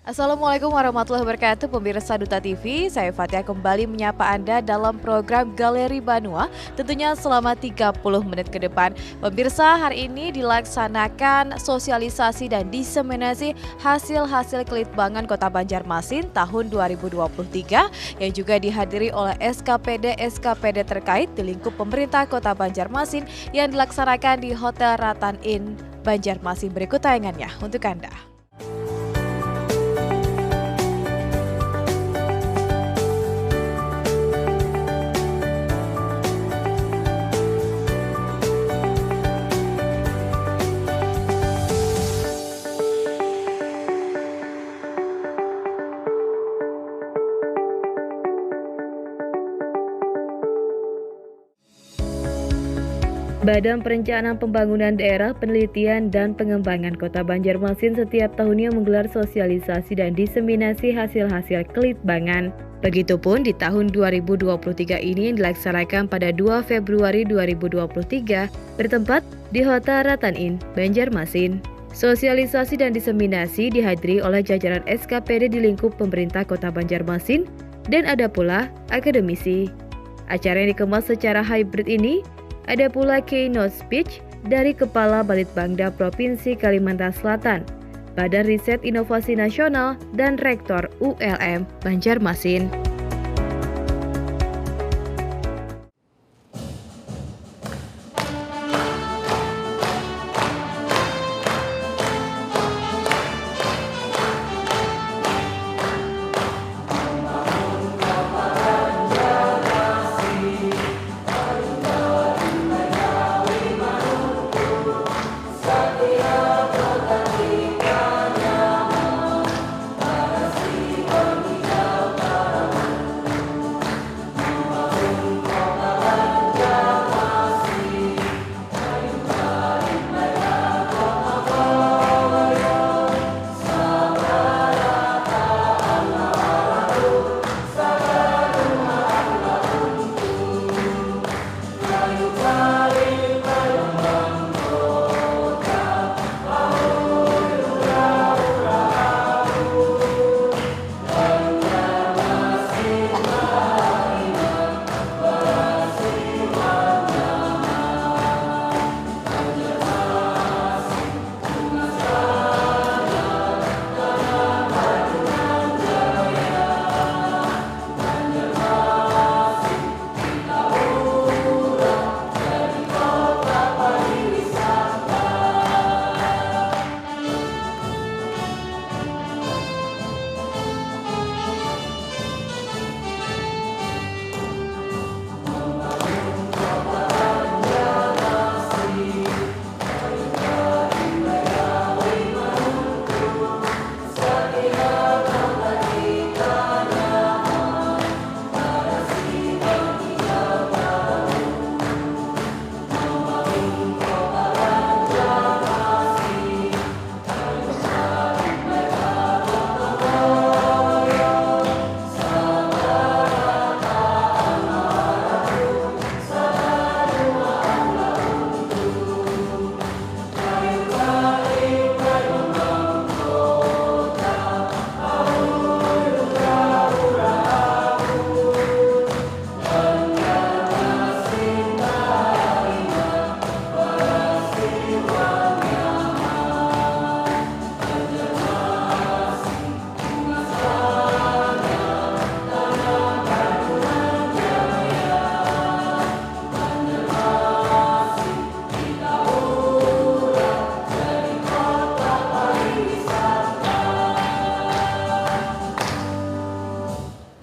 Assalamualaikum warahmatullahi wabarakatuh, pemirsa Duta TV. Saya Fatia kembali menyapa Anda dalam program Galeri Banua, tentunya selama 30 menit ke depan. Pemirsa, hari ini dilaksanakan sosialisasi dan diseminasi hasil-hasil Kelitbangan Kota Banjarmasin tahun 2023 yang juga dihadiri oleh SKPD terkait di lingkup pemerintah Kota Banjarmasin yang dilaksanakan di Hotel Ratan Inn Banjarmasin. Berikut tayangannya untuk Anda. Badan Perencanaan Pembangunan Daerah, Penelitian dan Pengembangan Kota Banjarmasin setiap tahunnya menggelar sosialisasi dan diseminasi hasil-hasil Kelitbangan. Begitupun di tahun 2023 ini yang dilaksanakan pada 2 Februari 2023 bertempat di Hotel Ratan Inn Banjarmasin. Sosialisasi dan diseminasi dihadiri oleh jajaran SKPD di lingkup pemerintah Kota Banjarmasin dan ada pula akademisi. Acara yang dikemas secara hybrid ini ada pula keynote speech dari Kepala Balitbangda Provinsi Kalimantan Selatan, Badan Riset Inovasi Nasional, dan Rektor ULM Banjarmasin.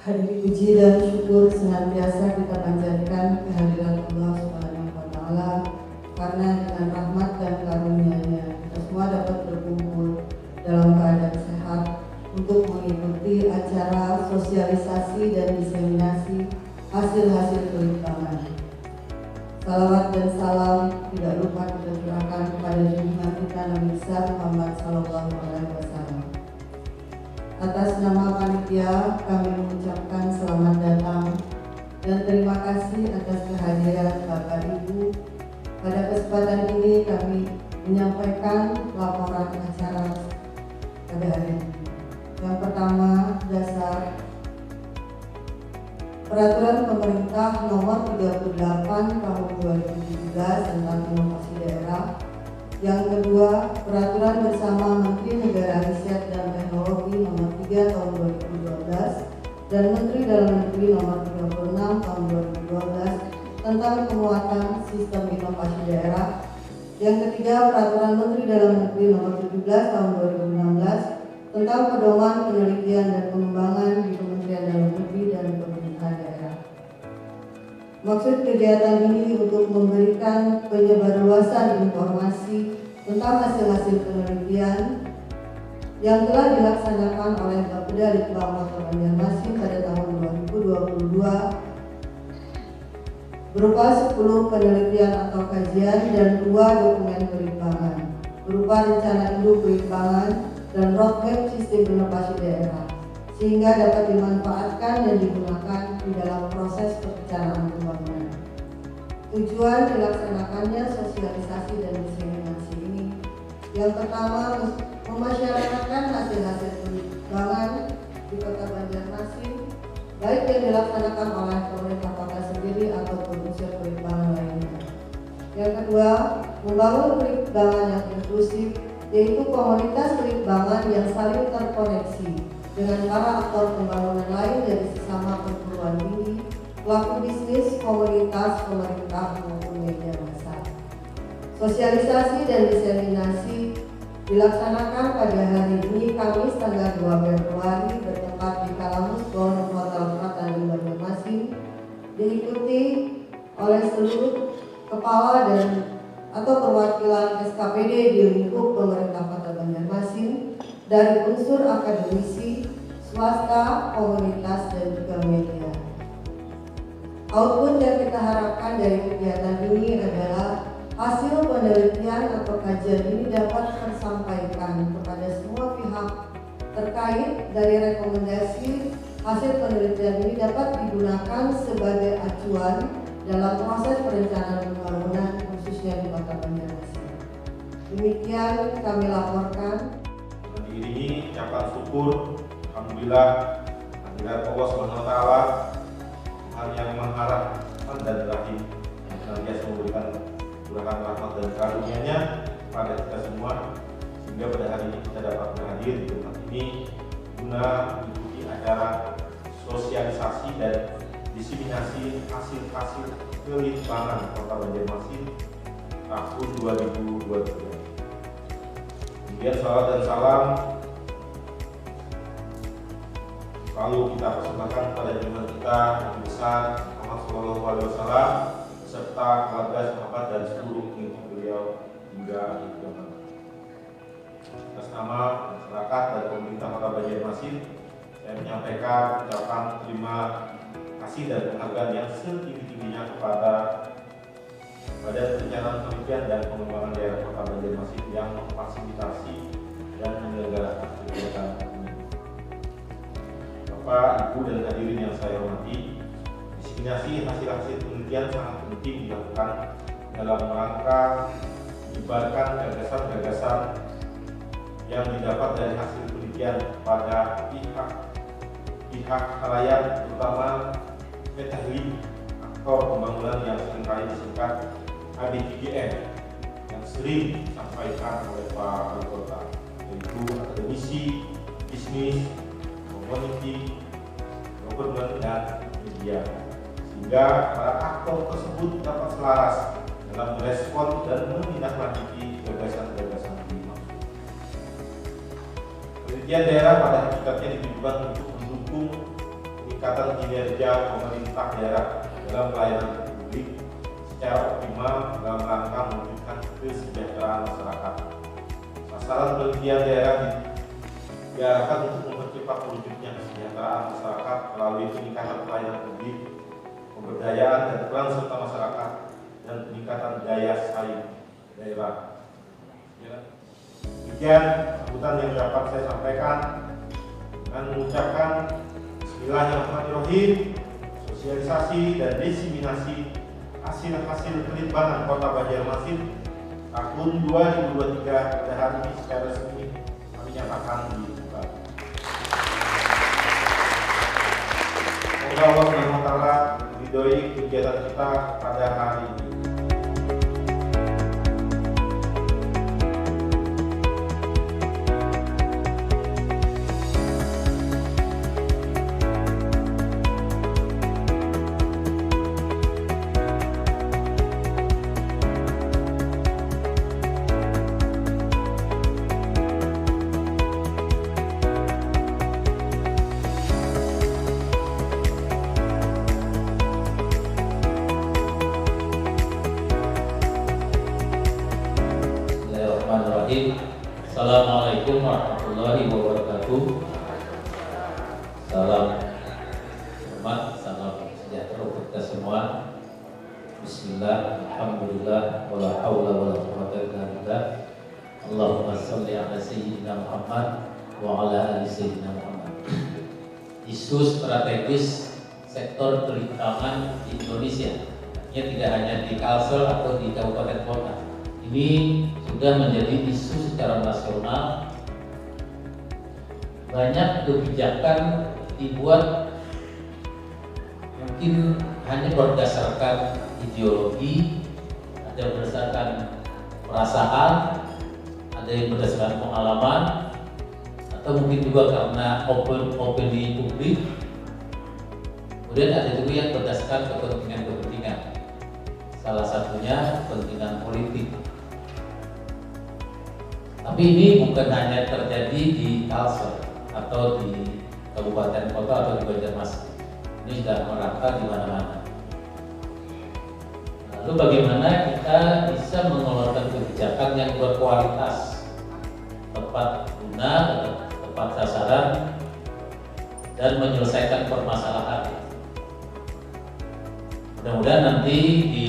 Hadirin puji dan syukur senantiasa kita panjatkan kehadiran Allah Subhanahu wa Ta'ala, karena dengan rahmat dan karunia-Nya kita semua dapat berkumpul dalam keadaan sehat untuk mengikuti acara sosialisasi dan diseminasi hasil-hasil Kelitbangan. Salawat dan salam tidak lupa kita curahkan kepada junjungan kita Nabi besar Muhammad Sallallahu Alaihi Wasallam. Atas nama panitia kami mengucapkan selamat datang dan terima kasih atas kehadiran Bapak Ibu. Pada kesempatan ini kami menyampaikan laporan acara pada hari ini. Yang Peraturan Pemerintah Nomor 38 Tahun 2017 tentang Inovasi Daerah. Yang kedua, Peraturan Bersama Menteri Negara Riset dan Teknologi Nomor 3 Tahun 2012 dan Menteri Dalam Negeri Nomor 36 Tahun 2012 tentang penguatan sistem inovasi daerah. Yang ketiga, Peraturan Menteri Dalam Negeri Nomor 17 Tahun 2016 tentang pedoman penelitian dan pengembangan di Kementerian Dalam Negeri dan Pemerintahan Daerah. Maksud kegiatan ini untuk memberikan penyebarluasan informasi tentang hasil-hasil penelitian yang telah dilaksanakan oleh Bapeda Litbang Kota Banjarmasin pada tahun 2022 berupa 10 penelitian atau kajian dan 2 dokumen pelitbangan berupa rencana induk pelitbangan dan roadmap sistem inovasi daerah sehingga dapat dimanfaatkan dan digunakan di dalam proses perencanaan pembangunan. Tujuan dilaksanakannya sosialisasi dan diseminasi ini yang pertama, memasyarakatkan hasil-hasil pelitbangan di Kota Banjarmasin baik yang dilaksanakan oleh pemerintah kota sendiri ataupun unsur pelitbangan lainnya. Yang kedua, membangun pelitbangan yang inklusif, yaitu komunitas pelitbangan yang saling terkoneksi dengan para aktor pembangunan lain dari sesama perguruan tinggi, pelaku bisnis, komunitas, pemerintah maupun media massa. Sosialisasi dan diseminasi dilaksanakan pada hari ini Kamis tanggal 2 Februari bertempat di Kalamus Bon Hotel Pratanding Banjarmasin, diikuti oleh seluruh kepala dan atau perwakilan SKPD di lingkup pemerintah Kota Banjarmasin dari unsur akademisi, swasta, komunitas dan juga media. Output yang kita harapkan dari kegiatan ini adalah hasil penelitian atau kajian ini dapat tersampaikan kepada semua pihak terkait. Dari rekomendasi hasil penelitian ini dapat digunakan sebagai acuan dalam proses perencanaan pembangunan khususnya di Kota Banjarmasin. Demikian kami laporkan. Diiringi ucapan syukur, alhamdulillah, kehadirat Allah SWT, Tuhan yang Maha Rahman dan Rahim, yang senantiasa memberikan curahan rahmat dan karunia-Nya kepada kita semua, sehingga pada hari ini kita dapat hadir di tempat ini guna mengikuti acara sosialisasi dan diseminasi hasil-hasil pelitbangan Kota Banjarmasin tahun 2023. Kemudian salawat dan salam selalu kita persembahkan kepada junjungan kita Nabi besar Muhammad SAW beserta keluarga, sahabat dan seluruh pengikut beliau hingga akhir zaman. Atas nama masyarakat dan pemerintah Kota Banjarmasin, saya menyampaikan ucapan terima kasih dan penghargaan yang setinggi-tingginya kepada Badan Perencanaan Penelitian dan Pengembangan Daerah Kota Banjarmasin yang memfasilitasi dan menyelenggarakan kegiatan ini. Bapak, Ibu, dan hadirin yang saya hormati, diseminasi hasil-hasil penelitian sangat penting dilakukan dalam rangka menyebarkan gagasan-gagasan yang didapat dari hasil penelitian kepada pihak halayak, terutama petahli aktor pembangunan yang seringkali disingkat ABTGM yang sering disampaikan oleh Pak Wali Kota, yaitu akademisi, bisnis, community, government, dan media, sehingga para aktor tersebut dapat selaras dalam merespon dan menindaklanjuti gagasan-gagasan ini. Penelitian daerah pada hakikatnya ditujukan untuk mendukung peningkatan kinerja pemerintah daerah dalam pelayanan publik secara optimal dalam rangka mewujudkan kesejahteraan masyarakat. Sasaran penelitian daerah diarahkan untuk mempercepat wujudnya kesejahteraan masyarakat melalui peningkatan pelayanan publik, pemberdayaan dan peran serta masyarakat, dan peningkatan daya saing daerah. Demikian sambutan yang dapat saya sampaikan dengan mengucapkan Bismillahirrahmanirrahim. Sosialisasi dan diseminasi hasil-hasil pelitbangan Kota Banjarmasin tahun 2023 pada hari ini secara resmi kami nyatakan dibuka. Semoga Allah Subhanahu wa Ta'ala meridhoi kegiatan kita pada hari ini. Assalamualaikum warahmatullahi wabarakatuh. Salam hormat, salam sejahtera untuk kita semua. Bismillah, alhamdulillah, wala haula wala quwwata illa billah. Allahumma shalli ala sayyidina Muhammad wa ala ali sayyidina Muhammad. Isu strategis sektor perikanan di Indonesia, tidak hanya di Kalsel atau di kabupaten kota. Ini sudah menjadi isu secara nasional. Banyak kebijakan dibuat mungkin hanya berdasarkan ideologi, ada berdasarkan perasaan, ada yang berdasarkan pengalaman, atau mungkin juga karena opini publik. Kemudian ada juga yang berdasarkan kepentingan-kepentingan. Salah satunya kepentingan politik. Tapi ini bukan hanya terjadi di Kalsel atau di kabupaten kota atau di Banjarmasin. Ini sudah merata di mana-mana. Lalu bagaimana kita bisa mengeluarkan kebijakan yang berkualitas, tepat guna, tepat sasaran, dan menyelesaikan permasalahan. Mudah-mudahan nanti di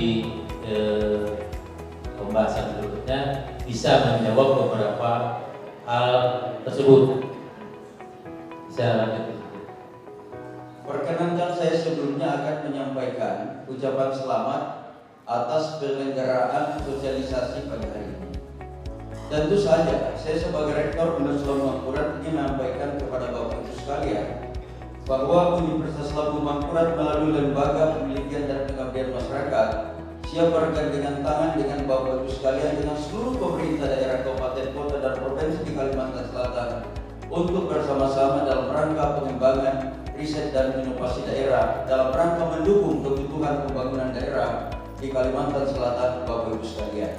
pembahasan berikutnya bisa menjawab beberapa hal tersebut. Bisa lanjut. Perkenankan saya sebelumnya akan menyampaikan ucapan selamat atas penyelenggaraan sosialisasi pada hari ini. Tentu saja saya sebagai Rektor Universitas Mangkurat ingin menyampaikan kepada Bapak Ibu sekalian bahwa Universitas Lambung Mangkurat melalui Lembaga Penelitian dan Pengabdian Masyarakat siap bergandengan tangan dengan Bapak Ibu sekalian dengan seluruh pemerintah daerah kabupaten kota dan provinsi di Kalimantan Selatan untuk bersama-sama dalam rangka pengembangan riset dan inovasi daerah dalam rangka mendukung kebutuhan pembangunan daerah di Kalimantan Selatan. Bapak Ibu sekalian,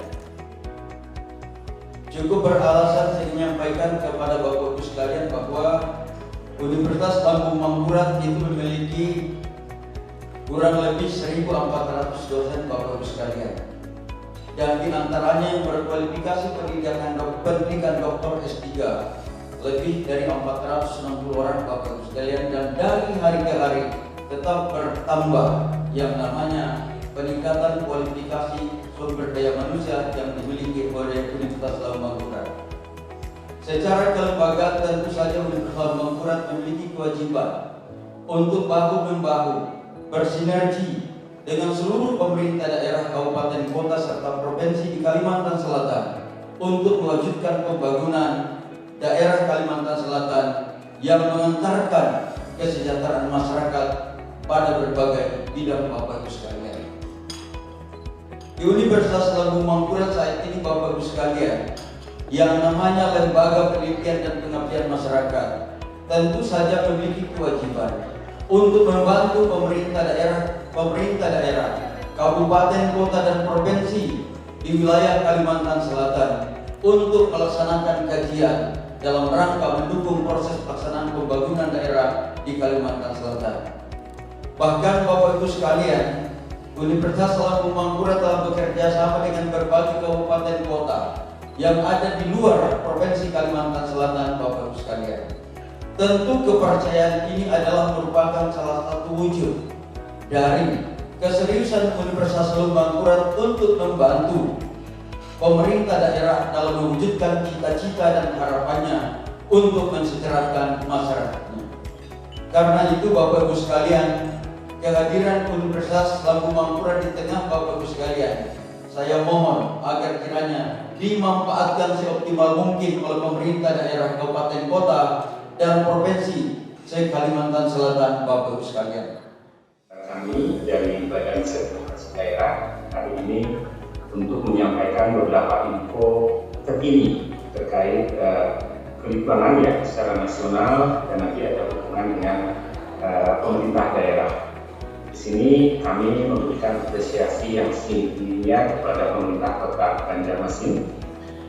cukup beralasan saya menyampaikan kepada Bapak Ibu sekalian bahwa Universitas Lambung Mangkurat itu memiliki kurang lebih 1.400 dosen Bapak Ibu sekalian, dan diantaranya yang berkualifikasi pendidikan doktor S3 lebih dari 460 orang Bapak Ibu sekalian, dan dari hari ke hari tetap bertambah yang namanya peningkatan kualifikasi sumber daya manusia yang dimiliki oleh Universitas Lambung Mangkurat. Secara kelembagaan tentu saja Universitas Lambung Mangkurat memiliki kewajiban untuk bahu-membahu bersinergi dengan seluruh pemerintah daerah kabupaten kota serta provinsi di Kalimantan Selatan untuk mewujudkan pembangunan daerah Kalimantan Selatan yang mengantarkan kesejahteraan masyarakat pada berbagai bidang. Bapak Ibu sekalian, di Universitas Lambung Mangkurat saat ini Bapak Ibu sekalian yang namanya Lembaga Penelitian dan Pengabdian Masyarakat tentu saja memiliki kewajiban untuk membantu pemerintah daerah, kabupaten, kota, dan provinsi di wilayah Kalimantan Selatan untuk melaksanakan kajian dalam rangka mendukung proses pelaksanaan pembangunan daerah di Kalimantan Selatan. Bahkan Bapak Ibu sekalian, Universitas Lambung Mangkurat telah bekerja sama dengan berbagai kabupaten kota yang ada di luar provinsi Kalimantan Selatan. Bapak Ibu sekalian, tentu kepercayaan ini adalah merupakan salah satu wujud dari keseriusan Universitas Lambung Mangkurat untuk membantu pemerintah daerah dalam mewujudkan cita-cita dan harapannya untuk mensejahterakan masyarakatnya. Karena itu Bapak Ibu sekalian, kehadiran Universitas Lambung Mangkurat di tengah Bapak Ibu sekalian, saya mohon agar kiranya dimanfaatkan seoptimal mungkin oleh pemerintah daerah kabupaten kota dan provinsi se-Kalimantan Selatan. Bapak Ibu sekalian, kami dari Badan Sertifikasi Daerah hari ini untuk menyampaikan beberapa info terkini terkait kelitbangan ya secara nasional dan nanti ada hubungan dengan pemerintah daerah. Di sini kami memberikan apresiasi yang setinggi-tingginya kepada pemerintah Kota Banjarmasin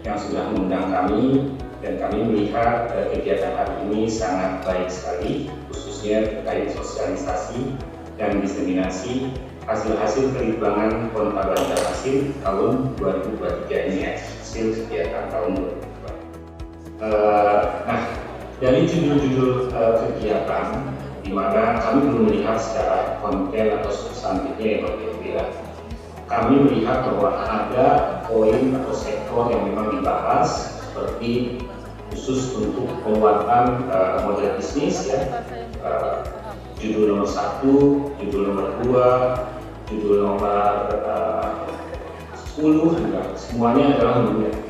yang sudah mengundang kami, dan kami melihat kegiatan hari ini sangat baik sekali, khususnya terkait sosialisasi dan diseminasi hasil-hasil kelitbangan Kota Banjarmasin tahun 2023 ini, hasil kegiatan tahun 2023. Nah, dari judul-judul kegiatan, di mana kami belum melihat secara konten atau substantifnya yang berbeda. Kami melihat bahwa ada poin atau sektor yang memang dibahas, seperti khusus untuk penguatan model bisnis ya. Judul nomor 1, judul nomor 2, judul nomor 10 juga semuanya adalah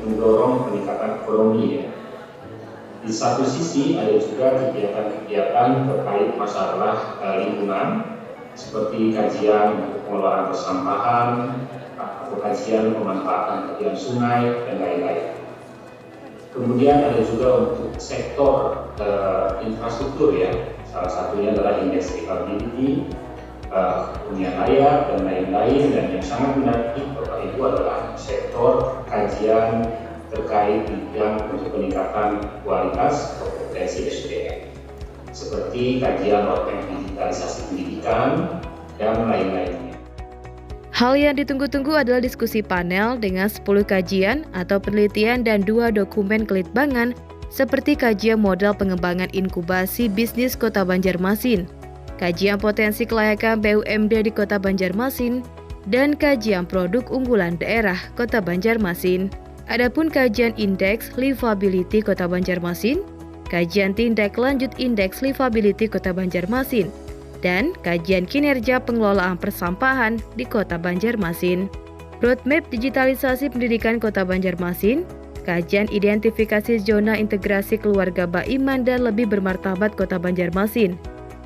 mendorong peningkatan ekonomi ya. Di satu sisi ada juga kegiatan-kegiatan terkait masalah lingkungan seperti kajian untuk pengelolaan persampahan atau kajian pemanfaatan tepian sungai dan lain-lain. Kemudian ada juga untuk sektor infrastruktur ya, salah satunya adalah indeks capability, hunian layak dan lain-lain, dan yang sangat menarik Bapak Ibu adalah sektor kajian terkait bidang untuk peningkatan kualitas kompetensi SDM, seperti kajian roadmap digitalisasi pendidikan dan lain-lainnya. Hal yang ditunggu-tunggu adalah diskusi panel dengan 10 kajian atau penelitian dan 2 dokumen kelitbangan seperti kajian modal pengembangan inkubasi bisnis Kota Banjarmasin, kajian potensi kelayakan BUMD di Kota Banjarmasin, dan kajian produk unggulan daerah Kota Banjarmasin. Adapun kajian indeks livability Kota Banjarmasin, kajian tindak lanjut indeks livability Kota Banjarmasin, dan kajian kinerja pengelolaan persampahan di Kota Banjarmasin. Roadmap digitalisasi pendidikan Kota Banjarmasin, kajian identifikasi zona integrasi keluarga Baiman dan lebih bermartabat Kota Banjarmasin,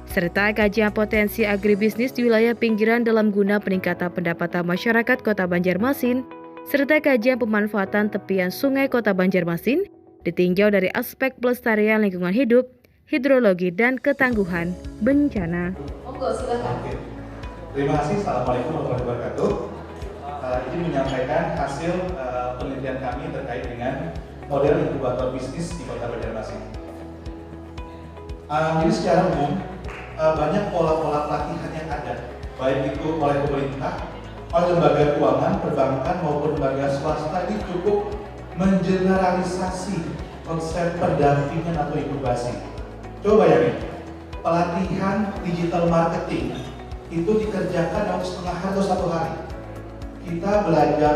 serta kajian potensi agribisnis di wilayah pinggiran dalam guna peningkatan pendapatan masyarakat Kota Banjarmasin, serta kajian pemanfaatan tepian sungai Kota Banjarmasin ditinjau dari aspek pelestarian lingkungan hidup, hidrologi, dan ketangguhan bencana. Monggo, silakan. Oke. Terima kasih. Assalamualaikum warahmatullahi wabarakatuh. Izin menyampaikan hasil penelitian kami terkait dengan model inkubator bisnis di Kota Banjarmasin. Jadi secara umum banyak pola-pola pelatihan yang ada, baik itu oleh pemerintah, oleh lembaga keuangan, perbankan maupun lembaga swasta, ini cukup mengeneralisasi konsep pendampingan atau inkubasi. Coba bayangin, pelatihan digital marketing itu dikerjakan dalam setengah hari atau 1 hari. Kita belajar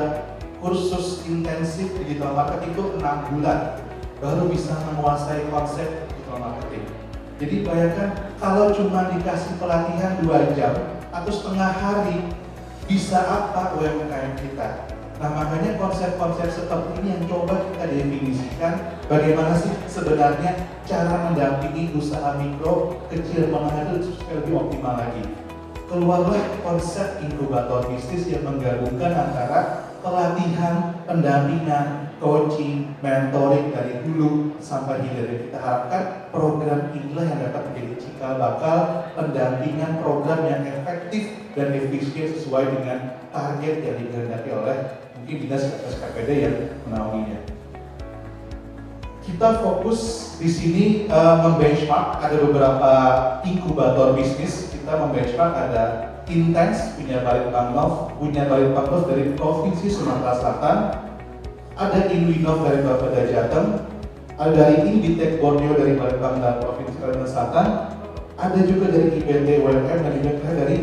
kursus intensif digital marketing itu 6 bulan baru bisa menguasai konsep digital marketing. Jadi bayangkan kalau cuma dikasih pelatihan 2 jam atau setengah hari, bisa apa UMKM kita? Nah, makanya konsep-konsep seperti ini yang coba kita definisikan bagaimana sih sebenarnya cara mendampingi usaha mikro, kecil, menengah itu supaya lebih optimal lagi. Keluarlah konsep inkubator bisnis yang menggabungkan antara pelatihan, pendampingan, coaching, mentoring dari dulu sampai hilir. Kita harapkan program inilah yang dapat menjadi cikal bakal pendampingan program yang efektif dan efisien sesuai dengan target yang dikehendaki oleh mungkin dinas SKPD yang menaunginya. Kita fokus di sini membenchmark, ada beberapa inkubator bisnis. Kita membenchmark ada Intens punya Balitbang Nov dari Provinsi Sumatera Selatan, ada Inwinov dari Bapeda Jateng, ada dari Inditech Borneo dari Balitbang dan Provinsi Kalimantan Selatan, ada juga dari IPT UMKM dan juga dari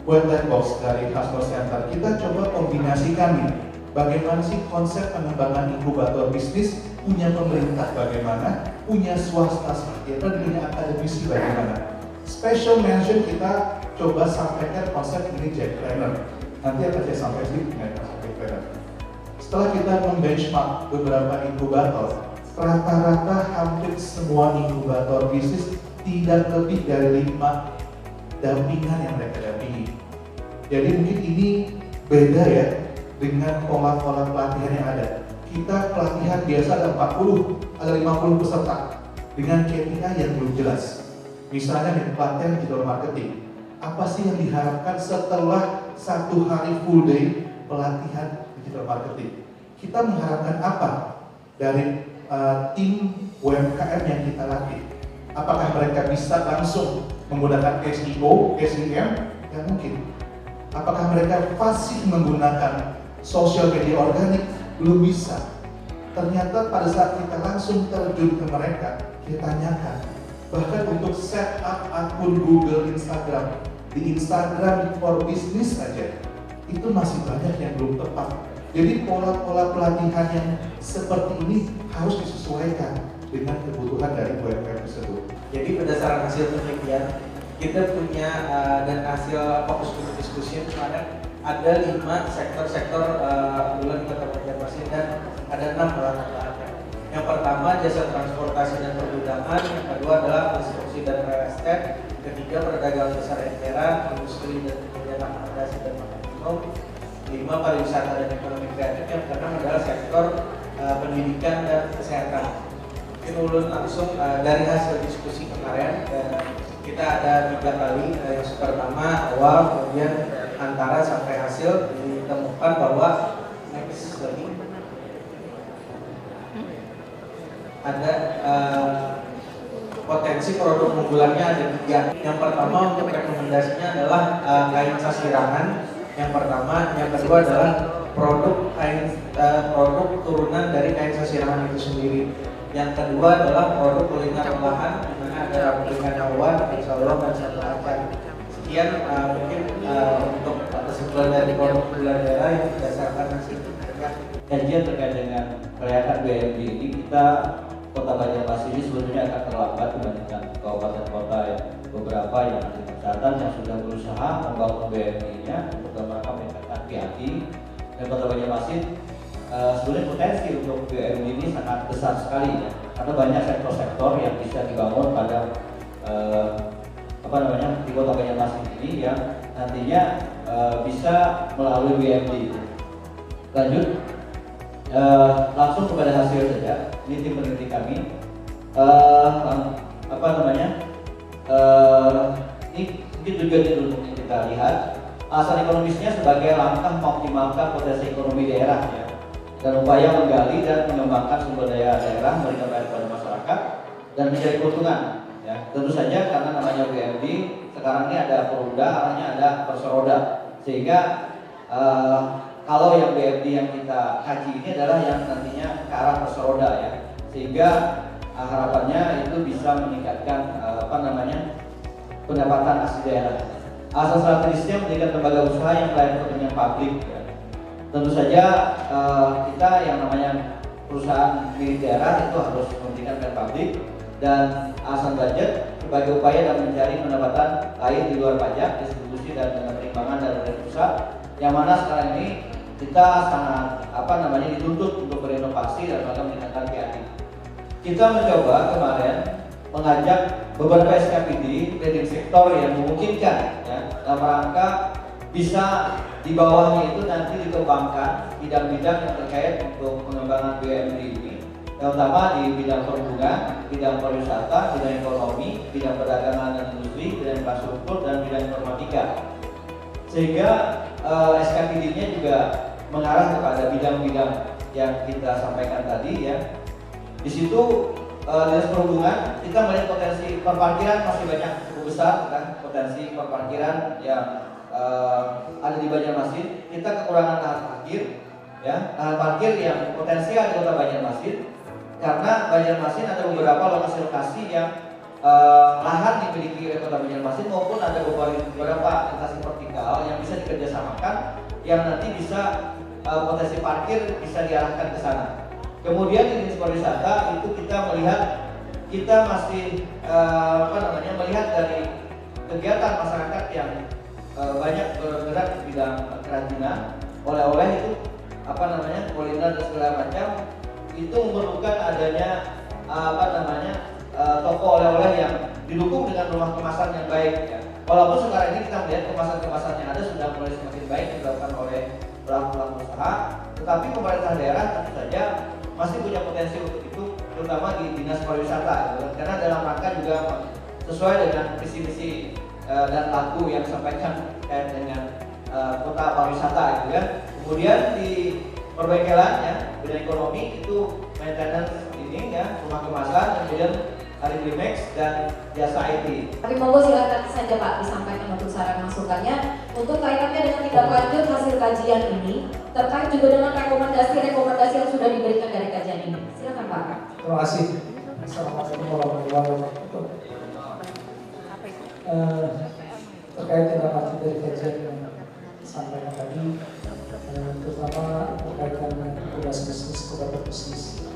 Wetland Box dari Hasbro Center. Kita coba kombinasikan nih, bagaimana sih konsep pengembangan inkubator bisnis, punya pemerintah bagaimana, punya swasta seperti apa, dan punya akademisi bagaimana. Special mention kita coba sampaikan konsep ini Jackpreneur. Nanti akan saya sampaikan mengenai konsep Jackpreneur. Setelah kita membenchmark beberapa inkubator, rata-rata hampir semua inkubator bisnis tidak lebih dari 5 dampingan yang mereka dampingi. Jadi mungkin ini beda ya dengan pola-pola pelatihan yang ada. Kita pelatihan biasa ada 50 peserta dengan KPI yang belum jelas. Misalnya di pelatihan digital marketing, apa sih yang diharapkan setelah 1 hari full day pelatihan digital marketing? Kita mengharapkan apa dari tim UMKM yang kita latih? Apakah mereka bisa langsung menggunakan SEO, SEM? Ya mungkin. Apakah mereka fasih menggunakan sosial media organik? Belum bisa. Ternyata pada saat kita langsung terjun ke mereka, kita tanyakan. Bahkan untuk setup akun Google, Instagram, di Instagram for Business saja, itu masih banyak yang belum tepat. Jadi pola-pola pelatihan yang seperti ini harus disesuaikan dengan kebutuhan dari UMKM tersebut. Jadi berdasarkan hasil penelitian, kita punya dan hasil fokus group diskusi kemarin ada 5 sektor-sektor bulan Kota Banjarmasin dan ada 6 lahan-lahan. Yang pertama jasa transportasi dan pergudangan, yang kedua adalah konstruksi dan real estate, ketiga perdagangan besar eceran, industri dan kemudian akomodasi dan makan minum, 5 pariwisata dan ekonomi kreatif, yang keenam adalah sektor pendidikan dan kesehatan. Mungkin ulun langsung dari hasil diskusi kemarin kita ada 3 kali, yang pertama awal, kemudian antara sampai hasil ditemukan bahwa next lagi ada potensi produk unggulannya ada 3. Yang pertama untuk rekomendasinya adalah kain sasirangan. Yang pertama, yang kedua adalah produk turunan dari kain sasirangan itu sendiri. Yang kedua adalah produk kuliner olahan, di mana ada rampingan awan, insyaallah dan satu acan. Sekian mungkin untuk kesimpulan dari produk gula daerah yang berdasarkan hasil kajian terkait dengan kelayakan BMD ini. Kita Kota Banjarmasin ini sebenarnya agak terlambat dibandingkan kabupaten kota yang beberapa yang ada catatan yang sudah berusaha membangun BMD-nya untuk mereka meningkatkan PAT, dan Kota Banjarmasin sebenarnya potensi untuk BMD ini sangat besar sekali ya, karena banyak sektor-sektor yang bisa dibangun pada di Kota Banjarmasin ini yang nantinya bisa melalui BMD. Lanjut langsung kepada hasil saja. Ini tim peneliti kami. Ini mungkin tujuan dulu yang kita lihat. Alasan ekonomisnya sebagai langkah mengoptimalkan potensi ekonomi daerah ya, dan upaya menggali dan mengembangkan sumber daya daerah memberikan value pada masyarakat dan mencari keuntungan. Ya, tentu saja karena namanya BMD sekarang ini ada peruda, arahnya ada perseroda, sehingga kalau yang BMD yang kita kaji ini adalah yang nantinya ke arah perseroda ya, sehingga harapannya itu bisa meningkatkan pendapatan asli daerah. Asal strategisnya mendirikan lembaga usaha yang melayani kepentingan publik ya. Tentu saja kita yang namanya perusahaan milik daerah itu harus memberikan kepentingan publik, dan alasan budget sebagai upaya dalam mencari pendapatan lain di luar pajak, distribusi dan penerimaan dari pusat, yang mana sekarang ini kita sangat dituntut untuk berinovasi dan bahkan meningkatkan PAT. Kita mencoba kemarin mengajak beberapa SKPD leading sektor yang memungkinkan ya, dalam rangka bisa di bawahnya itu nanti dikembangkan bidang-bidang yang terkait untuk pengembangan BMD ini, terutama di bidang perhubungan, bidang pariwisata, bidang ekonomi, bidang perdagangan dan industri, bidang infrastruktur, dan bidang informatika. Sehingga SKPD-nya juga mengarah kepada bidang-bidang yang kita sampaikan tadi ya. Di situ Dinas Perhubungan kita melihat potensi perparkiran masih banyak cukup besar kan, potensi perparkiran yang ada di Banjarmasin. Kita kekurangan lahan parkir ya, lahan parkir yang potensial di Kota Banjarmasin, karena Banjarmasin ada beberapa lokasi-lokasi yang lahan dimiliki oleh Kota Banjarmasin maupun ada beberapa lokasi vertikal yang bisa dikerjasamakan, yang nanti bisa potensi parkir bisa diarahkan ke sana. Kemudian di Dinas Pariwisata itu kita melihat, kita masih melihat dari kegiatan masyarakat yang banyak bergerak di bidang kerajinan, oleh-oleh itu kuliner dan segala macam, itu memerlukan adanya toko oleh-oleh yang didukung dengan rumah kemasan yang baik ya. Walaupun sekarang ini kita melihat kemasan-kemasan yang ada sudah mulai semakin baik dilakukan oleh pelaku-pelaku usaha, tetapi pemerintah daerah tentu saja masih punya potensi untuk itu, terutama di dinas pariwisata, karena dalam rangka juga sesuai dengan visi-misi dan lagu yang disampaikan dengan kota pariwisata, gitu kan. Kemudian di perbengkelannya, bidang ekonomi itu maintenance ini ya, rumah kemasan, kemudian Ariglimex dan jasa IT. Tapi monggo silakan saja Pak disampaikan untuk saran masukannya untuk kaitannya dengan tindak lanjut hasil kajian ini terkait juga dengan rekomendasi-rekomendasi yang sudah diberikan dari kajian ini. Silakan Pak. Terima kasih. Assalamualaikum warahmatullahi wabarakatuh. Terkait tindak lanjut dari kajian yang disampaikan tadi, terutama berkaitan dengan inkubasi bisnis, inkubator bisnis.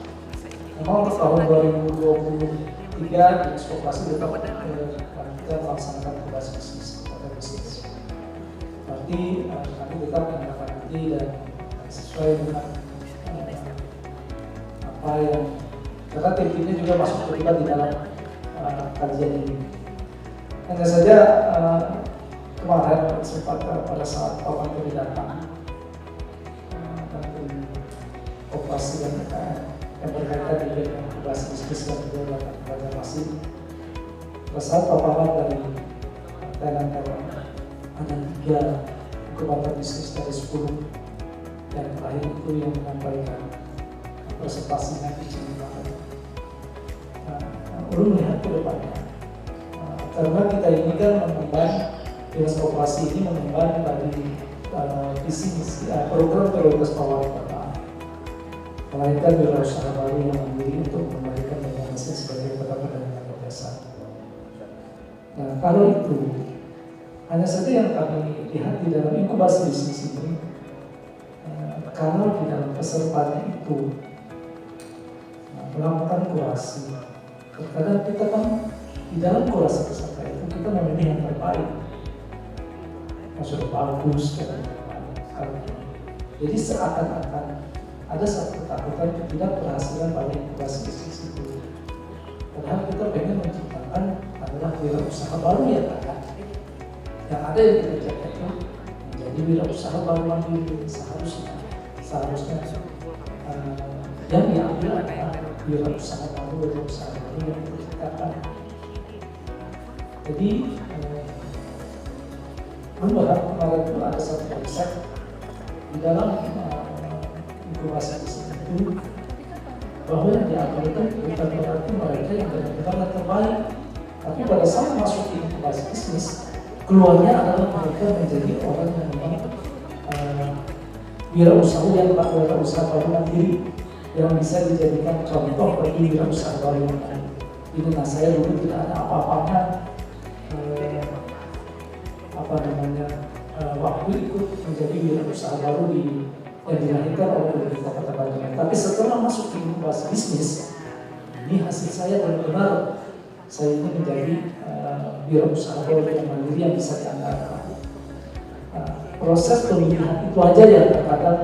Memang untuk tahun 2023 Dinas Koperasi tetap kita melaksanakan inkubasi bisnis, inkubator bisnis. Berarti kami tetap menindaklanjuti dan sesuai dengan apa yang karena tim-timnya juga masuk terlibat di dalam kajian ini. Hanya saja kemarin sempat pada saat kawan kami datang dan operasi dan yang berkaitan dengan inkubasi bisnis dan juga Banjarmasin. Pada saat paparan dari Thailand ada 3 inkubator bisnis dari 10 yang terakhir itu yang menyampaikan presentasinya di sini banget. Perlu melihat ke depannya, karena kita ini kan mengemban dinas koperasi ini mengemban dari visi misi program prioritas Pak Wali Kota, melahirkan wirausaha baru yang mandiri untuk mengembalikan Banjarmasin sebagai kota perdagangan berdasar. Nah, kalau itu hanya saja yang kami lihat di dalam inkubasi bisnis ini, kalau di dalam pesertanya itu melakukan kurasi, terkadang kita kan di dalam kurasi peserta itu kita memilih yang terbaik, yang sudah bagus dan terbaik. Jadi seakan-akan ada satu ketakutan ketidakberhasilan pada inkubasi bisnis itu. Padahal kita pengen menciptakan adalah wirausaha baru ya kan. Yang ada yang kita jaga itu menjadi wirausaha baru mandiri seharusnya yang diambil adalah wirausaha baru yang diciptakan. Jadi benar kemarin itu ada satu konsep di dalam inkubasi bisnis itu bahwa yang diambil itu bukan berarti mereka yang benar-benar terbaik, tapi pada saat masuk di inkubasi bisnis keluarnya adalah mereka menjadi orang yang memang wirausaha baru mandiri yang bisa dijadikan contoh bagi wirausaha baru yang lain. Ini nah saya dulu tidak ada apa-apanya waktu ikut menjadi wirausaha baru yang dilahirkan oleh pemerintah Kota Banjarmasin. Tapi setelah masuk ke inkubasi bisnis, ini hasil saya benar-benar saya ini menjadi wirausaha baru yang mandiri yang bisa diandalkan. Proses pemilihan itu aja yang terkadang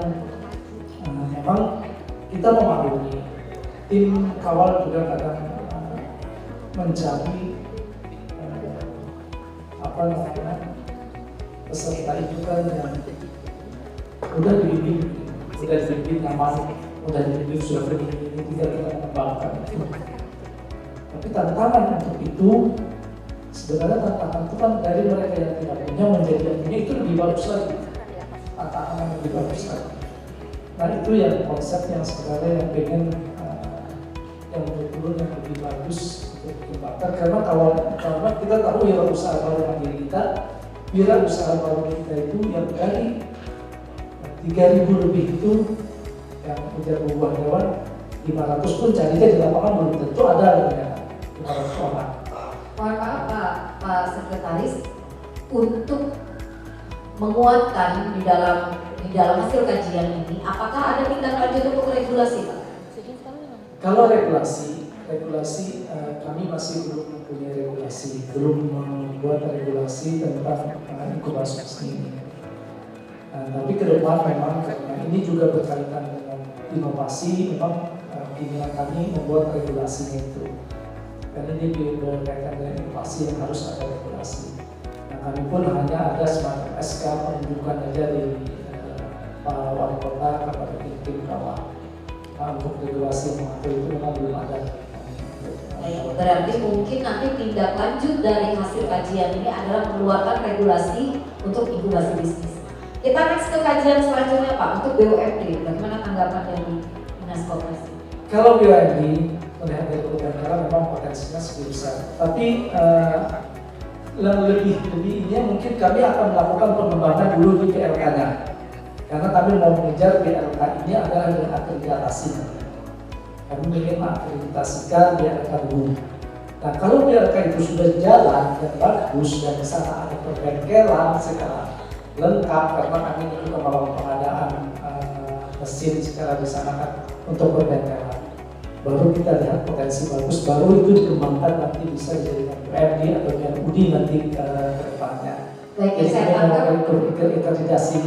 memang kita memaklumi. Tim kawal juga kadang mencari peserta itu kan yang udah dibimbing nyaman, udah dibimbing sudah begini, tinggal kita mengembangkan itu. Tapi tantangan untuk itu sebenarnya tantangan itu kan dari mereka yang tidak punya menjadi yang punya itu lebih bagus lagi, tantangan yang lebih bagus lagi. Nah itu yang konsep yang sebenarnya yang pengen yang betul-betul yang lebih bagus untuk dikembangkan, karena kita tahu wirausaha baru mandiri kita, wirausaha baru kita itu yang dari 3.000 lebih itu yang ujar buah hewan 500 pun carinya di lapangan belum tentu ada ya 500 orang. Mohon maaf Pak Sekretaris, untuk menguatkan di dalam hasil kajian ini, apakah ada tindak lanjut untuk regulasi Pak? Kalau regulasi kami masih belum mempunyai regulasi, belum membuat regulasi tentang inkubasi ini. Tapi ke depan memang karena ini juga berkaitan dengan inovasi, memang keinginan kami membuat regulasinya itu. Karena ini berkaitan dengan inovasi yang harus ada regulasi. Nah, kami pun hanya ada semacam SK penunjukan aja di Pak Wali Kota kepada tim kawah. Nah, untuk regulasi yang mengatur itu memang belum ada. Berarti mungkin nanti tindak lanjut dari hasil kajian ini adalah mengeluarkan regulasi untuk inkubasi bisnis. Kita next ke kajian selanjutnya Pak, untuk BUMD, bagaimana tanggapan dari Dinas Koperasi? Kalau BUMD melihat dari program memang potensinya segini besar, tapi lebih ini mungkin kami akan melakukan pengembangan dulu di BLK-nya, karena kami mau mengejar BLK ini adalah dengan akreditasi. Kami ingin mengakreditasikan BLK dulu. Nah, kalau BLK itu sudah jalan dan bagus dan di sana ada perbengkelan secara lengkap, karena kami juga membangun pengadaan mesin secara di sana kan untuk perbengkelan. Baru kita lihat potensi bagus, baru itu dikembangkan nanti bisa jadi BUMD atau BUMD nanti ke depannya. Baik, jadi saya tangkap akreditasi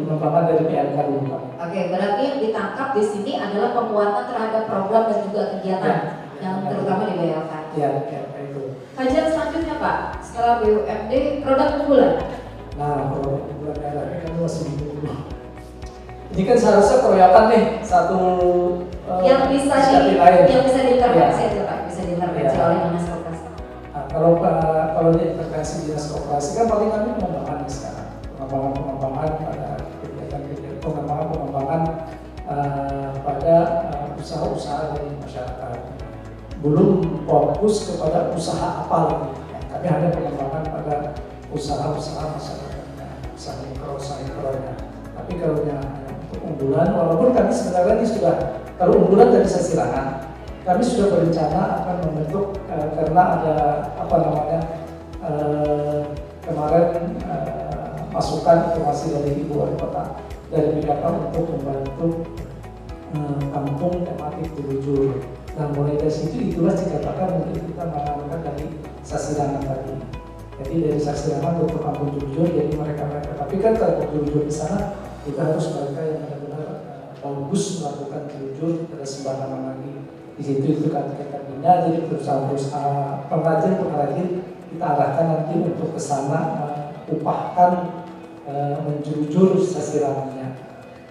pengembangan dari BLK dulu. Oke, berarti yang ditangkap di sini adalah penguatan terhadap program dan juga kegiatan yang terutama di BLK. Ya, itu. Kajian selanjutnya Pak, setelah BUMD, produk unggulan. Nah, produk unggulan daerah ini kan masih dulu. Ini kan seharusnya keroyokan nih, satu yang bisa diintervensi aja Pak, bisa diintervensi oleh Dinas Koperasi. Nah, kalau diintervensi Dinas Koperasi kan paling kami pengembangan sekarang, pengembangan pada kegiatan-kegiatan pengembangan pada usaha-usaha dari masyarakat. Belum fokus kepada usaha apa lagi. Kami hanya pengembangan pada usaha-usaha masyarakat, usaha mikronya. Tapi kalau yang untuk unggulan, walaupun kami sebenarnya ini sudah, kalau unggulan tadi saya silakan, kami sudah berencana akan membentuk karena ada kemarin masukan informasi dari Ibu Wali Kota dari BKK untuk membantu kampung tematik Jujur. Nah, mulai dari situ itulah dikatakan mungkin kita mengamalkan dari Sasirangan tadi. Jadi dari Sasirangan untuk kampung Jujur, jadi mereka. Tapi kan kampung Jujur di sana juga harus mereka yang benar-benar bagus melakukan jujur, tidak sembarangan lagi. Di situ itu kan kita bina, jadi perusahaan-perusahaan pengrajin kita arahkan nanti untuk ke sana upahkan menjujur Sasirangannya.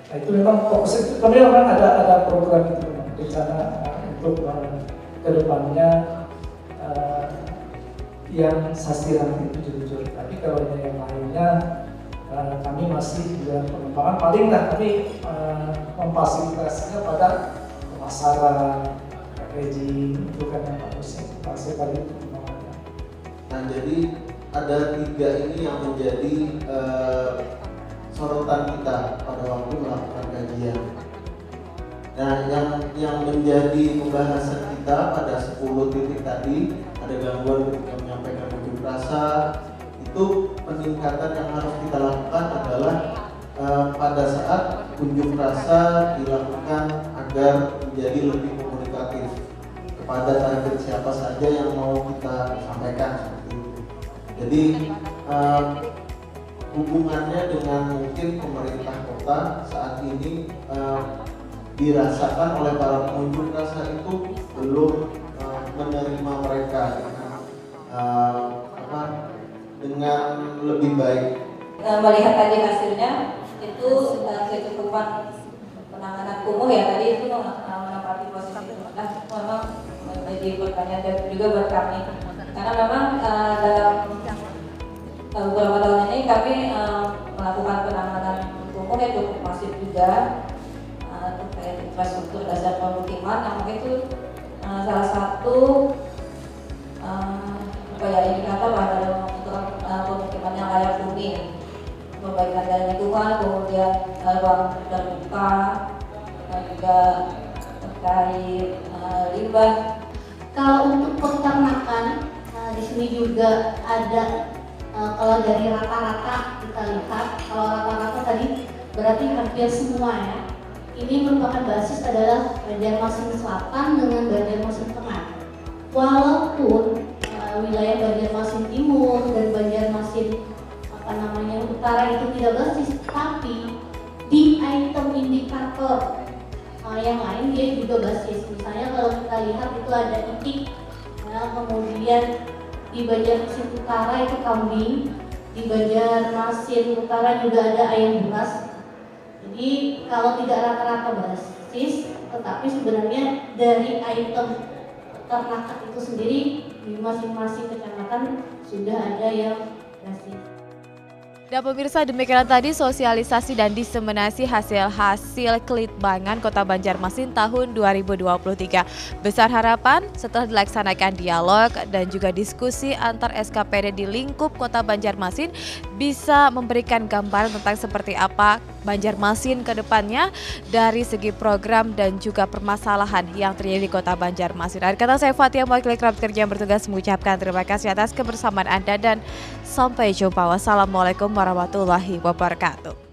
Nah, itu memang fokus itu. Kami memang ada program itu memang rencana untuk kedepannya yang Sasirangan itu jujur. Tapi kalau yang lainnya kami masih dalam pengembangan. Paling kami memfasilitasinya pada pemasaran, packaging, itu kan yang bagusnya. Masih kali pengembangannya. Nah, jadi ada 3 ini yang menjadi sorotan kita pada waktu melakukan kajian. Nah, yang menjadi pembahasan kita pada 10 titik tadi, ada gangguan ketika menyampaikan unjuk rasa. Itu peningkatan yang harus kita lakukan adalah pada saat unjuk rasa dilakukan agar menjadi lebih komunikatif kepada target siapa saja yang mau kita sampaikan seperti itu. Jadi hubungannya dengan mungkin pemerintah kota saat ini dirasakan oleh para pengunjuk rasa itu belum menerima mereka dengan lebih baik. Melihat tadi hasilnya itu kecukupan penanganan kumuh ya tadi itu menempati posisi memang menjadi pertanyaan dan juga buat kami karena memang dalam beberapa tahun ini kami melakukan penanganan kumuh yang cukup masif juga terkait infrastruktur dasar pemukiman yang mungkin itu salah satu indikator dalam pemukiman yang layak huni, perbaikan dari lingkungan, kemudian ruang terbuka, dan juga terkait limbah. Kalau untuk peternakan, di sini juga ada kalau dari rata-rata kita lihat, kalau rata-rata tadi berarti hampir semua ya. Ini merupakan basis adalah Banjarmasin Selatan dengan Banjarmasin Tengah. Walaupun wilayah Banjarmasin Timur dan Banjarmasin Utara itu tidak basis, tapi di item indikator yang lain dia juga basis. Misalnya kalau kita lihat itu ada itik, kemudian di Banjarmasin Utara itu kambing, di Banjarmasin Utara juga ada ayam bulas. Jadi kalau tidak rata-rata basis, tetapi sebenarnya dari item ternakan itu sendiri di masing-masing kecamatan sudah ada yang basis. Dan pemirsa, demikian tadi sosialisasi dan diseminasi hasil-hasil Kelitbangan Kota Banjarmasin tahun 2023. Besar harapan setelah dilaksanakan dialog dan juga diskusi antar SKPD di lingkup Kota Banjarmasin bisa memberikan gambaran tentang seperti apa Banjarmasin ke depannya dari segi program dan juga permasalahan yang terjadi di Kota Banjarmasin. Dari kata saya Fatia, mewakili kerabat kerja yang bertugas mengucapkan terima kasih atas kebersamaan Anda dan sampai jumpa. Wassalamualaikum warahmatullahi wabarakatuh.